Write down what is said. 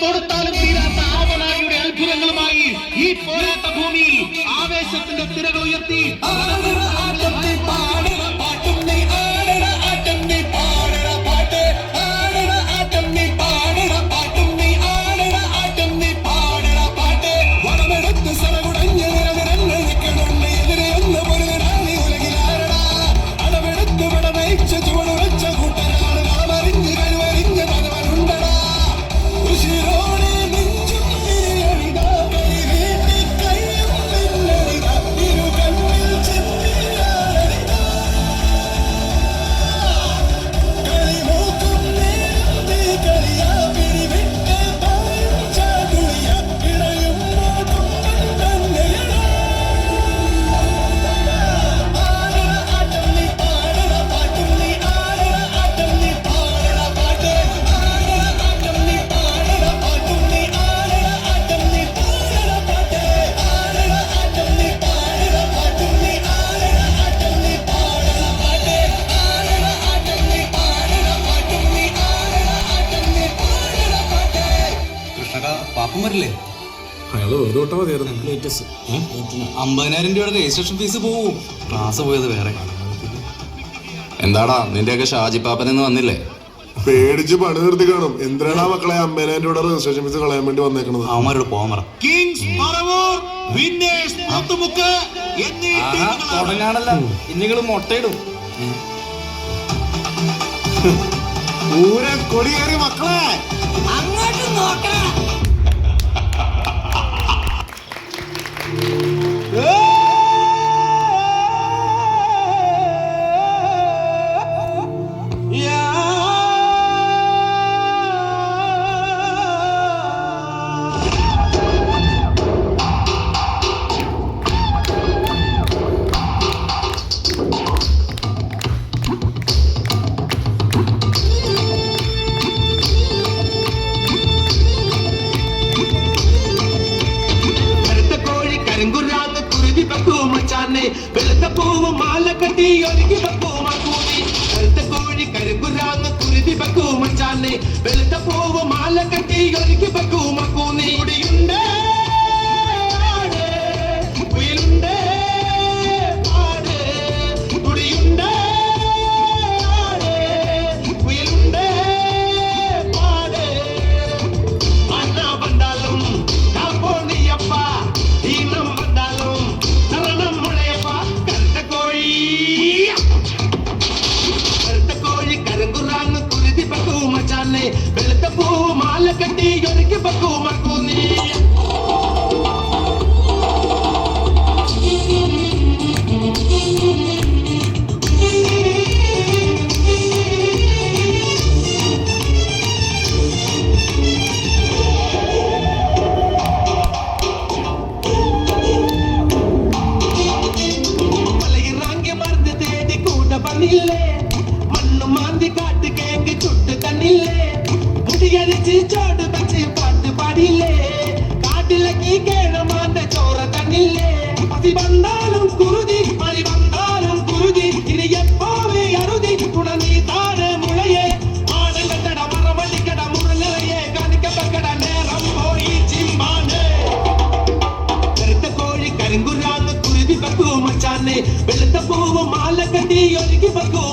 കൊടുത്താലും തീരാത്ത ആവനാഴിയുടെ അത്ഭുതങ്ങളുമായി ഈ പോരാട്ട ഭൂമിയിൽ ആവേശത്തിന്റെ തിരകൾ ഉയർത്തി പാപ്പം വരില്ലേ? അയാൾ ഒരു വട്ടം മതിയായിരുന്നു. 50,000 രൂപയുടെ രജിസ്ട്രേഷൻ ഫീസ് പോവും. ക്ലാസ് പോയത് വേറെ. എന്താടാ നിന്റെയൊക്കെ ഷാജി പാപ്പനെന്ന് വന്നില്ലേ? പേടിച്ച് പണി നിർത്തി കാണും. എന്തിനാണ് മക്കളെ 50,000 രൂപയുടെ രജിസ്ട്രേഷൻ ഫീസ് കളയാൻ വേണ്ടി വന്നേക്കണത്? അവന്മാരോട് പോകാൻ പറ. തുടങ്ങാണല്ലോ ഇനിങ്ങള് മുട്ടയിടും. പൂരം കൊടിയേറി മക്കളെ അങ്ങോട്ട് നോക്കണം. വെളുത്ത പൂവ് മാല കെട്ടി ഒരുക്കി വെക്കൂ മക്കൂനി. വെളുത്ത കോഴി കരിങ്കുരാന്ന് കുരുതി വെക്കൂ മച്ചാനെ. വെളുത്ത പൂവ് മാല കെട്ടി ഒരുക്കി വെക്കൂ മക്കൂനി. കുടിയുണ്ടേ കുയിലുണ്ടേ പാട്. കുടിയുണ്ടേ കുയിലുണ്ടേ പാട്. അണ്ണ വന്നാലും കാപ്പോണിയപ്പ ഈണം വന്നാലും ശരണം മുളയപ്പ. കറുത്ത കോഴി കരങ്കുറാന്ന് കുരുതി വെക്കൂ മച്ചാനെ. വെളുത്ത പൂവ് മാല കെട്ടി ഒരുക്കി വെക്കൂ മക്കൂനി. മണ്ണു മാന്തി കാട്ട് കേക്ക് ചുട്ട് തന്നില്ലേ. മുടിയടിച്ച് ചോട് വെച്ച് പാട്ട് പാടില്ലേ. കാട്ടിലക്കി കേണമാന്റെ ചോറ തന്നില്ലേ. പതി വന്നാലും കുരുതി മണി വന്നാലും കുരുതി. ഇനി എപ്പോഴേ അറുതി കുണനീ താഴെ മുളയെ. ആടം കെട്ടട മറവള്ളിക്കട മുറലറയെ കാണിക്കപ്പെക്കട നേരം പോയി ചിമ്മാനെ. വെളുത്ത കോഴി കരിങ്കുരാന്ന് കുരുതി വെക്കൂ മച്ചാനെ. വെളുത്ത പൂവ് മാല കെട്ടി ഒരുക്കി വെക്കൂ.